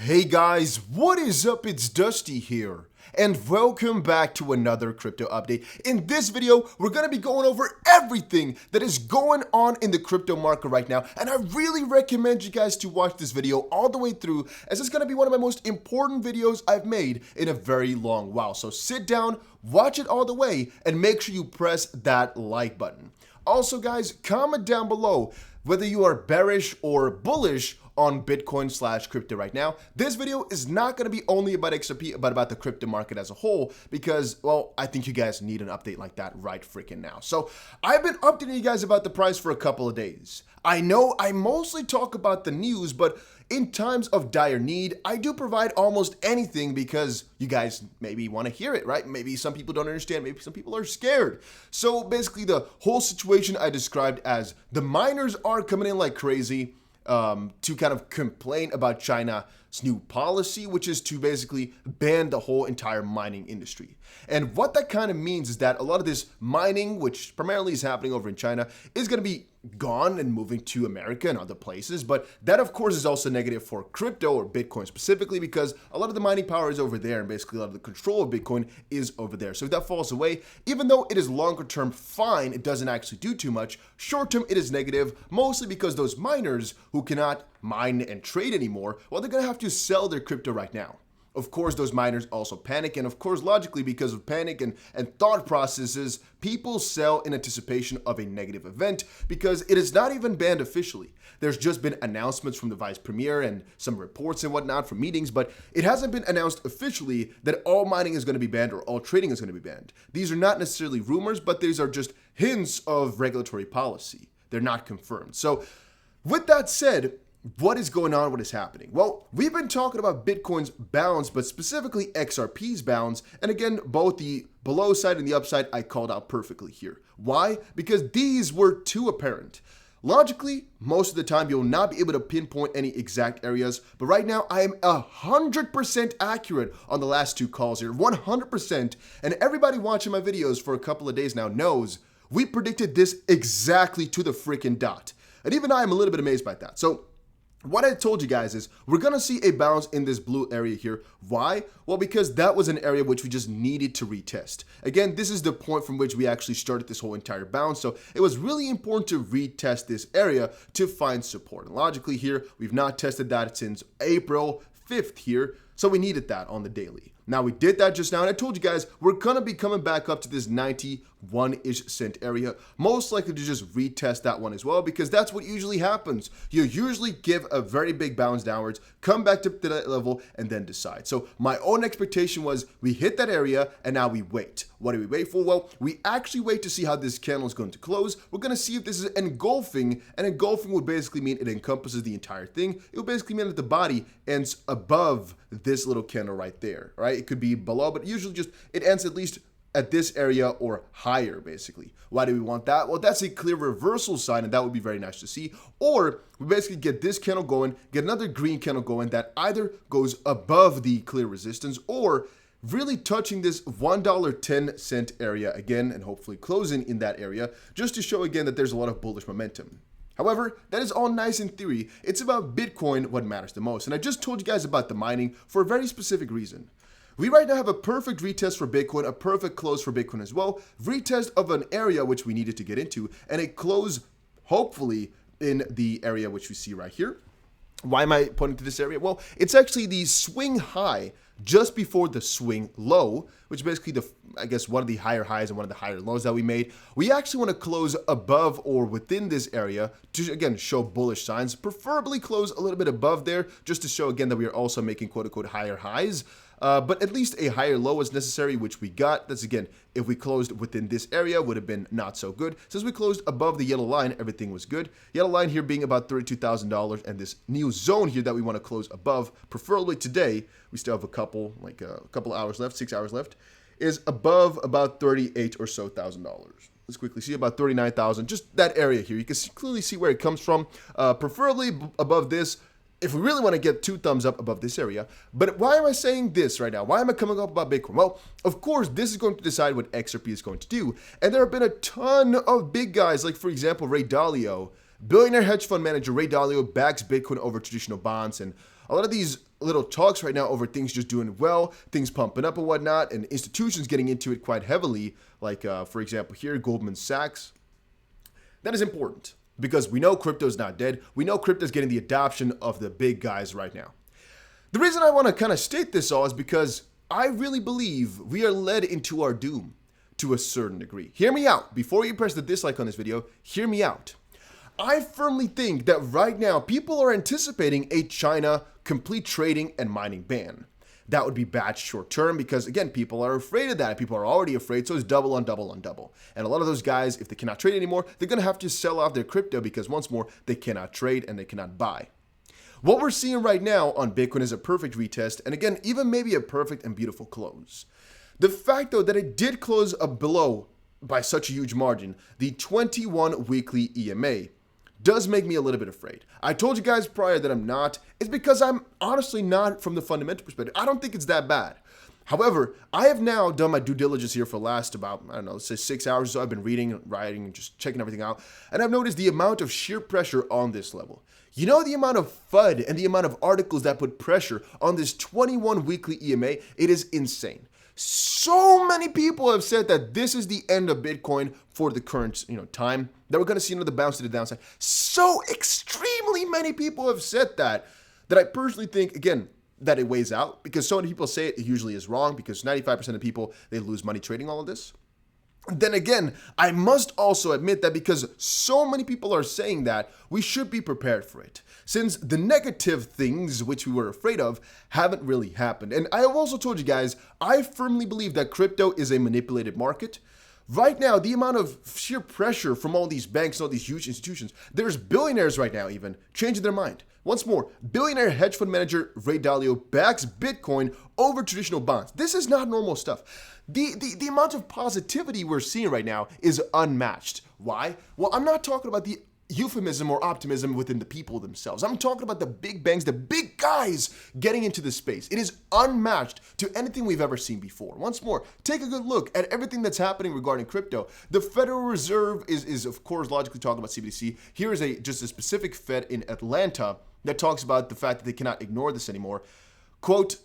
Hey guys, what is up? It's Dusty here, and welcome back to another crypto update. In this video, we're going to be going over everything that is going on in the crypto market right now, and I really recommend you guys to watch this video all the way through, as it's going to be one of my most important videos I've made in a very long while. So sit down, watch it all the way, and make sure you press that like button. Also guys, comment down below whether you are bearish or bullish on Bitcoin/crypto right now. This video is not going to be only about XRP, but about the crypto market as a whole, because, well, I think you guys need an update like that right freaking now. So I've been updating you guys about the price for a couple of days. I know I mostly talk about the news, but in times of dire need, I do provide almost anything because you guys maybe want to hear it, right? Maybe some people don't understand, maybe some people are scared. So basically the whole situation I described as the miners are coming in like crazy, to kind of complain about China's new policy, which is to basically ban the whole entire mining industry. And what that kind of means is that a lot of this mining, which primarily is happening over in China, is going to be gone and moving to America and other places. But that, of course, is also negative for crypto, or Bitcoin specifically, because a lot of the mining power is over there, and basically a lot of the control of Bitcoin is over there. So if that falls away, even though it is longer term fine, it doesn't actually do too much. Short term, it is negative, mostly because those miners who cannot mine and trade anymore, well, they're going to have to sell their crypto right now. Of course, those miners also panic, and of course, logically, because of panic and thought processes, people sell in anticipation of a negative event, because it is not even banned officially. There's just been announcements from the vice premier and some reports and whatnot from meetings, but it hasn't been announced officially that all mining is going to be banned or all trading is going to be banned. These are not necessarily rumors, but these are just hints of regulatory policy. They're not confirmed. So with that said, what is going on? What is happening? Well, we've been talking about Bitcoin's bounce, but specifically XRP's bounce. And again, both the below side and the upside I called out perfectly here. Why? Because these were too apparent. Logically, most of the time you'll not be able to pinpoint any exact areas, but right now I am 100% accurate on the last two calls here, 100%. And everybody watching my videos for a couple of days now knows we predicted this exactly to the freaking dot. And even I am a little bit amazed by that. So what I told you guys is we're going to see a bounce in this blue area here. Why? Well, because that was an area which we just needed to retest. Again, this is the point from which we actually started this whole entire bounce. So it was really important to retest this area to find support. And logically here, we've not tested that since April 5th here. So we needed that on the daily. Now we did that just now, and I told you guys we're going to be coming back up to this 91-ish cent area, most likely to just retest that one as well, because that's what usually happens. You usually give a very big bounce downwards, come back to that level, and then decide. So my own expectation was we hit that area, and now we wait. What do we wait for? Well, we actually wait to see how this candle is going to close. We're going to see if this is engulfing, and engulfing would basically mean it encompasses the entire thing. It would basically mean that the body ends above this little candle right there, right? It could be below, but usually just it ends at least at this area or higher, basically. Why do we want that? Well, that's a clear reversal sign, and that would be very nice to see. Or we basically get this candle going, get another green candle going that either goes above the clear resistance or really touching this $1.10 area again, and hopefully closing in that area, just to show again that there's a lot of bullish momentum. However, that is all nice in theory. It's about Bitcoin what matters the most. And I just told you guys about the mining for a very specific reason. We right now have a perfect retest for Bitcoin, a perfect close for Bitcoin as well. Retest of an area which we needed to get into, and a close, hopefully, in the area which we see right here. Why am I pointing to this area? Well, it's actually the swing high just before the swing low, which is basically I guess one of the higher highs and one of the higher lows that we made. We actually want to close above or within this area to, again, show bullish signs, preferably close a little bit above there, just to show again that we are also making quote unquote higher highs. But at least a higher low is necessary, which we got. That's again, if we closed within this area, would have been not so good. Since we closed above the yellow line, everything was good. Yellow line here being about $32,000, and this new zone here that we want to close above, preferably today, we still have a couple hours left, 6 hours left, is above about $38,000 or so. Let's quickly see about 39,000, just that area here. You can clearly see where it comes from, preferably above this. If we really want to get 2 thumbs up above this area. But why am I saying this right now? Why am I coming up about Bitcoin? Well, of course, this is going to decide what XRP is going to do. And there have been a ton of big guys, like, for example, Ray Dalio, billionaire hedge fund manager Ray Dalio backs Bitcoin over traditional bonds. And A lot of these little talks right now over things just doing well, things pumping up and whatnot, and institutions getting into it quite heavily, like for example here, Goldman Sachs. That is important because we know crypto is not dead. We know crypto is getting the adoption of the big guys right now. The reason I want to kind of state this all is because I really believe we are led into our doom to a certain degree. Hear me out. Before you press the dislike on this video, hear me out. I firmly think that right now people are anticipating a China complete trading and mining ban. That would be bad short term because, again, people are afraid of that. People are already afraid, so it's double on double on double. And a lot of those guys, if they cannot trade anymore, they're going to have to sell off their crypto because, once more, they cannot trade and they cannot buy. What we're seeing right now on Bitcoin is a perfect retest, and again, even maybe a perfect and beautiful close. The fact, though, that it did close below by such a huge margin, the 21 weekly EMA, does make me a little bit afraid. I told you guys prior that I'm not. It's because I'm honestly not from the fundamental perspective. I don't think it's that bad. However, I have now done my due diligence here for the last about, I don't know, let's say 6 hours or so. I've been reading, writing, and just checking everything out. And I've noticed the amount of sheer pressure on this level. You know the amount of FUD and the amount of articles that put pressure on this 21 weekly EMA? It is insane. So many people have said that this is the end of Bitcoin for the current time, that we're going to see another bounce to the downside. So extremely many people have said that I personally think, again, that it weighs out because so many people say it usually is wrong because 95% of people, they lose money trading all of this. Then again, I must also admit that because so many people are saying that, we should be prepared for it, since the negative things which we were afraid of haven't really happened. And I have also told you guys, I firmly believe that crypto is a manipulated market. Right now, the amount of sheer pressure from all these banks and all these huge institutions, there's billionaires right now even changing their mind. Once more, billionaire hedge fund manager Ray Dalio backs Bitcoin over traditional bonds. This is not normal stuff. The amount of positivity we're seeing right now is unmatched. Why? Well, I'm not talking about the euphemism or optimism within the people themselves. I'm talking about the big banks, the big guys getting into this space. It is unmatched to anything we've ever seen before. Once more, take a good look at everything that's happening regarding crypto. The Federal Reserve is of course logically talking about CBDC. Here is just a specific Fed in Atlanta that talks about the fact that they cannot ignore this anymore. Quote,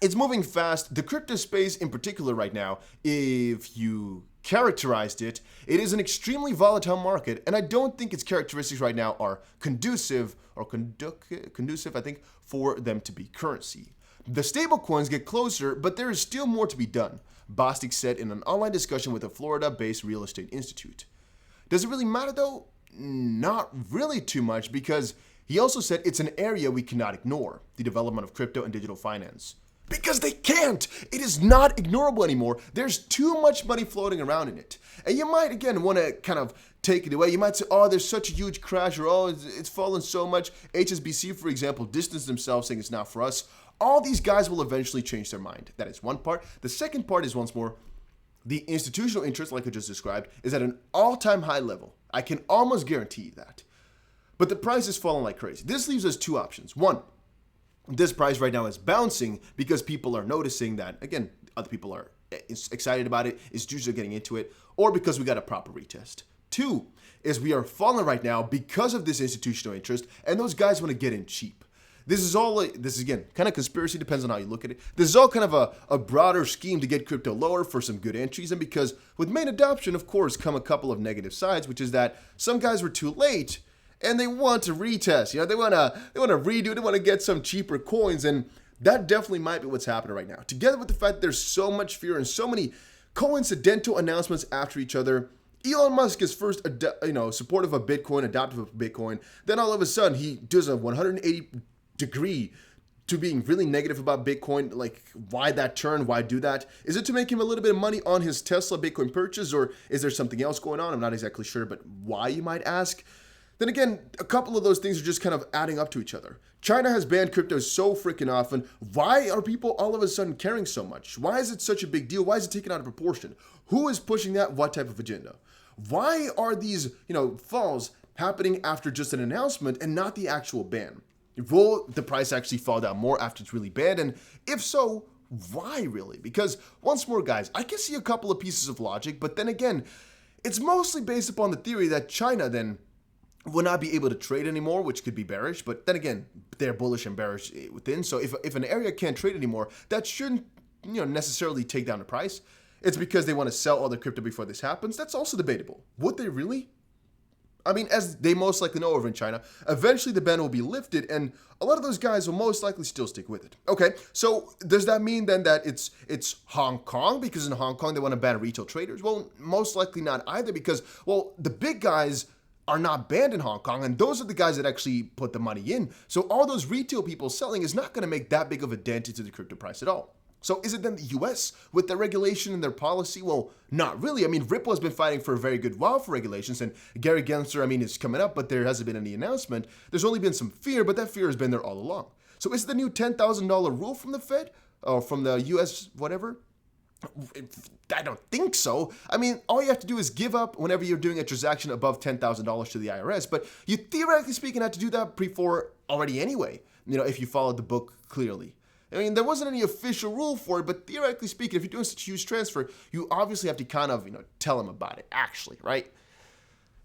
it's moving fast. The crypto space in particular right now, if you characterized it, it is an extremely volatile market, and I don't think its characteristics right now are conducive, I think, for them to be currency. The stable coins get closer, but there is still more to be done, Bostic said in an online discussion with a Florida-based real estate institute. Does it really matter though? Not really too much, because he also said it's an area we cannot ignore, the development of crypto and digital finance. Because they can't. It is not ignorable anymore. There's too much money floating around in it. And you might, again, want to kind of take it away. You might say, oh, there's such a huge crash, or oh, it's fallen so much. HSBC, for example, distanced themselves saying it's not for us. All these guys will eventually change their mind. That is one part. The second part is, once more, the institutional interest, like I just described, is at an all-time high level. I can almost guarantee that. But the price is falling like crazy. This leaves us two options. One, this price right now is bouncing because people are noticing that, again, other people are excited about it, institutions are getting into it, or because we got a proper retest. Two is we are falling right now because of this institutional interest, and those guys want to get in cheap. This is again, kind of conspiracy, depends on how you look at it. This is all kind of a broader scheme to get crypto lower for some good entries, and because with main adoption, of course, come a couple of negative sides, which is that some guys were too late, and they want to retest. They want to redo. They want to get some cheaper coins, and that definitely might be what's happening right now. Together with the fact that there's so much fear and so many coincidental announcements after each other. Elon Musk is first, supportive of Bitcoin, adoptive of Bitcoin. Then all of a sudden, he does a 180 degree to being really negative about Bitcoin. Like, why that turn? Why do that? Is it to make him a little bit of money on his Tesla Bitcoin purchase, or is there something else going on? I'm not exactly sure, but why, you might ask? Then again, a couple of those things are just kind of adding up to each other. China has banned crypto so freaking often. Why are people all of a sudden caring so much? Why is it such a big deal? Why is it taken out of proportion? Who is pushing that? What type of agenda? Why are these, falls happening after just an announcement and not the actual ban? Will the price actually fall down more after it's really banned? And if so, why really? Because once more, guys, I can see a couple of pieces of logic, but then again, it's mostly based upon the theory that China then will not be able to trade anymore, which could be bearish. But then again, they're bullish and bearish within. So if an area can't trade anymore, that shouldn't necessarily take down the price. It's because they want to sell all their crypto before this happens. That's also debatable. Would they really? I mean, as they most likely know over in China, eventually the ban will be lifted, and a lot of those guys will most likely still stick with it. Okay, so does that mean then that it's Hong Kong? Because in Hong Kong they want to ban retail traders? Well, most likely not either, because, well, the big guys are not banned in Hong Kong, and those are the guys that actually put the money in. So all those retail people selling is not going to make that big of a dent into the crypto price at all. So is it then the US with their regulation and their policy? Well, not really. I mean, Ripple has been fighting for a very good while for regulations, and Gary Gensler, I mean, is coming up, but there hasn't been any announcement. There's only been some fear, but that fear has been there all along. So is it the new $10,000 rule from the Fed or from the US, whatever? I don't think so. I mean, all you have to do is give up whenever you're doing a transaction above $10,000 to the IRS, but you theoretically speaking had to do that before already anyway, if you followed the book clearly. I mean, there wasn't any official rule for it, but theoretically speaking, if you're doing such a huge transfer, you obviously have to kind of, tell them about it, actually, right?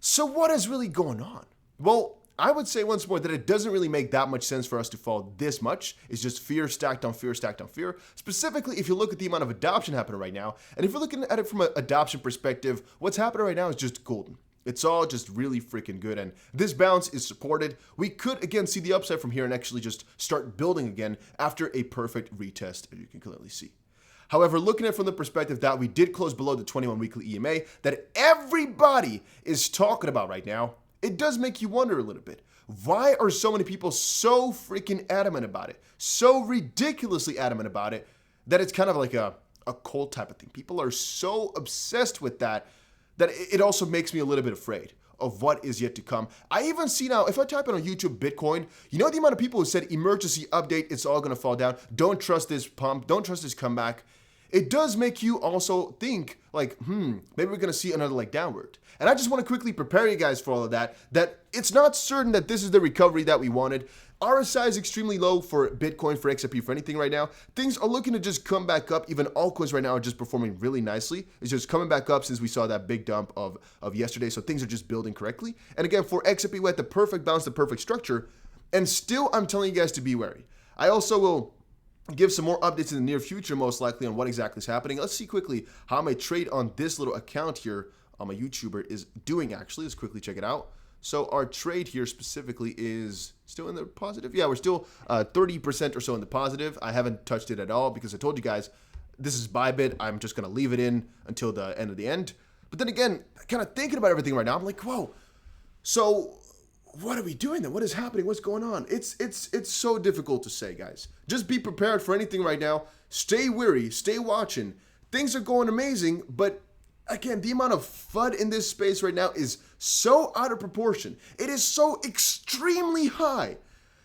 So what is really going on? Well, I would say once more that it doesn't really make that much sense for us to fall this much. It's just fear stacked on fear stacked on fear. Specifically, if you look at the amount of adoption happening right now, and if you're looking at it from an adoption perspective, what's happening right now is just golden. It's all just really freaking good, and this bounce is supported. We could, again, see the upside from here and actually just start building again after a perfect retest, as you can clearly see. However, looking at it from the perspective that we did close below the 21 weekly EMA that everybody is talking about right now, it does make you wonder a little bit. Why are so many people so freaking adamant about it? So ridiculously adamant about it that it's kind of like a cult type of thing. People are so obsessed with that it also makes me a little bit afraid of what is yet to come. I even see now, if I type in on YouTube Bitcoin, the amount of people who said emergency update, it's all going to fall down. Don't trust this pump. Don't trust this comeback. It does make you also think like, maybe we're going to see another downward. And I just want to quickly prepare you guys for all of that it's not certain that this is the recovery that we wanted. RSI is extremely low for Bitcoin, for XRP, for anything right now. Things are looking to just come back up. Even altcoins right now are just performing really nicely. It's just coming back up since we saw that big dump of yesterday. So things are just building correctly. And again, for XRP, we had the perfect bounce, the perfect structure. And still, I'm telling you guys to be wary. I also will give some more updates in the near future, most likely, on what exactly is happening. Let's see quickly how my trade on this little account here on my YouTuber is doing, actually. Let's quickly check it out. So our trade here specifically is still in the positive. Yeah, we're still 30% or so in the positive. I haven't touched it at all because I told you guys this is Bybit. I'm just going to leave it in until the end of the end. But then again, kind of thinking about everything right now, I'm like, whoa. So what are we doing then? What is happening? What's going on? It's so difficult to say, guys. Just be prepared for anything right now. Stay weary. Stay watching. Things are going amazing, but again, the amount of FUD in this space right now is so out of proportion. It is so extremely high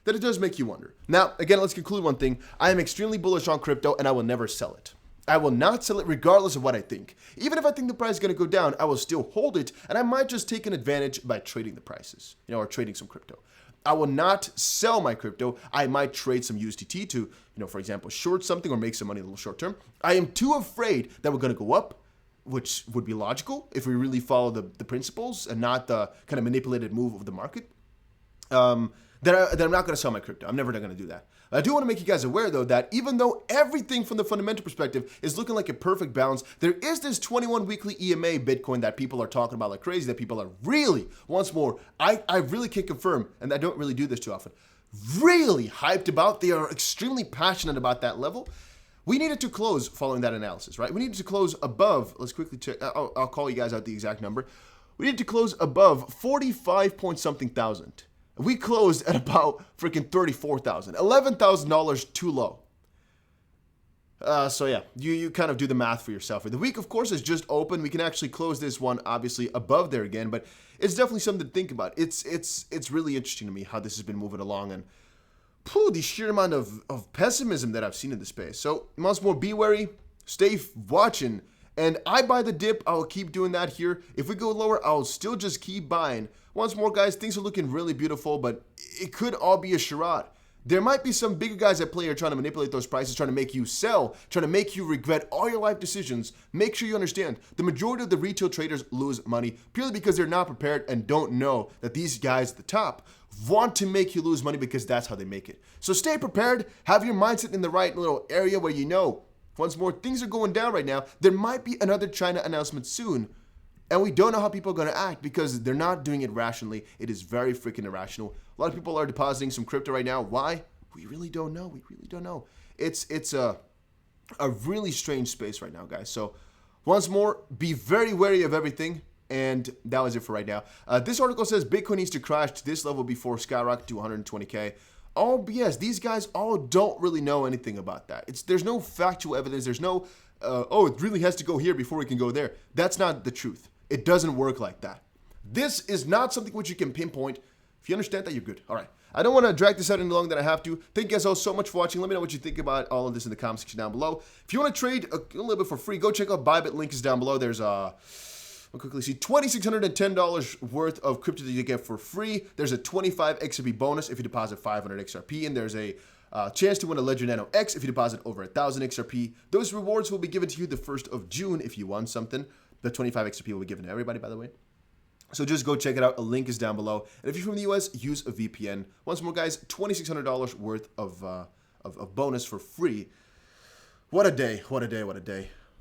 that it does make you wonder. Now, again, let's conclude one thing. I am extremely bullish on crypto, and I will never sell it. I will not sell it regardless of what I think. Even if I think the price is going to go down, I will still hold it, and I might just take an advantage by trading the prices, or trading some crypto. I will not sell my crypto. I might trade some USDT to, for example, short something or make some money a little short term. I am too afraid that we're going to go up, which would be logical if we really follow the principles and not the kind of manipulated move of the market, that I'm not going to sell my crypto. I'm never going to do that. I do want to make you guys aware, though, that even though everything from the fundamental perspective is looking like a perfect balance, there is this 21 weekly EMA Bitcoin that people are talking about like crazy, that people are really, once more, I really can confirm, and I don't really do this too often, really hyped about. They are extremely passionate about that level. We needed to close following that analysis, right? We needed to close above, let's quickly check, I'll call you guys out the exact number. We needed to close above 45 point something thousand. We closed at about freaking 34,000, $11,000 too low. So yeah, you kind of do the math for yourself. The week, of course, is just open. We can actually close this one, obviously, above there again, but it's definitely something to think about. It's really interesting to me how this has been moving along, and the sheer amount of pessimism that I've seen in the space. So once more, be wary, stay watching, and I buy the dip. I'll keep doing that here. If we go lower, I'll still just keep buying. Once more, guys, things are looking really beautiful, but it could all be a charade. There might be some bigger guys at play are trying to manipulate those prices, trying to make you sell, trying to make you regret all your life decisions. Make sure you understand the majority of the retail traders lose money purely because they're not prepared and don't know that these guys at the top want to make you lose money because that's how they make it. So stay prepared, have your mindset in the right little area where you know, once more, things are going down right now. There might be another China announcement soon. And we don't know how people are going to act because they're not doing it rationally. It is very freaking irrational. A lot of people are depositing some crypto right now. Why? We really don't know. We really don't know. It's a really strange space right now, guys. So once more, be very wary of everything. And that was it for right now. This article says Bitcoin needs to crash to this level before skyrocket to 120K. All BS. These guys all don't really know anything about that. There's no factual evidence. There's no, oh, it really has to go here before we can go there. That's not the truth. It doesn't work like that. This is not something which you can pinpoint. If you understand that, you're good. All right. I don't want to drag this out any longer than I have to. Thank you guys all so much for watching. Let me know what you think about all of this in the comment section down below. If you want to trade a little bit for free, go check out Bybit. Link is down below. There's I'll quickly see $2,610 worth of crypto that you get for free. There's a 25 XRP bonus if you deposit 500 XRP, and there's a chance to win a Ledger Nano X if you deposit over 1,000 XRP. Those rewards will be given to you the 1st of June if you won something. The 25 XRP will be given to everybody, by the way. So just go check it out. A link is down below. And if you're from the US, use a VPN. Once more, guys, $2,600 worth of bonus for free. What a day. What a day. What a day.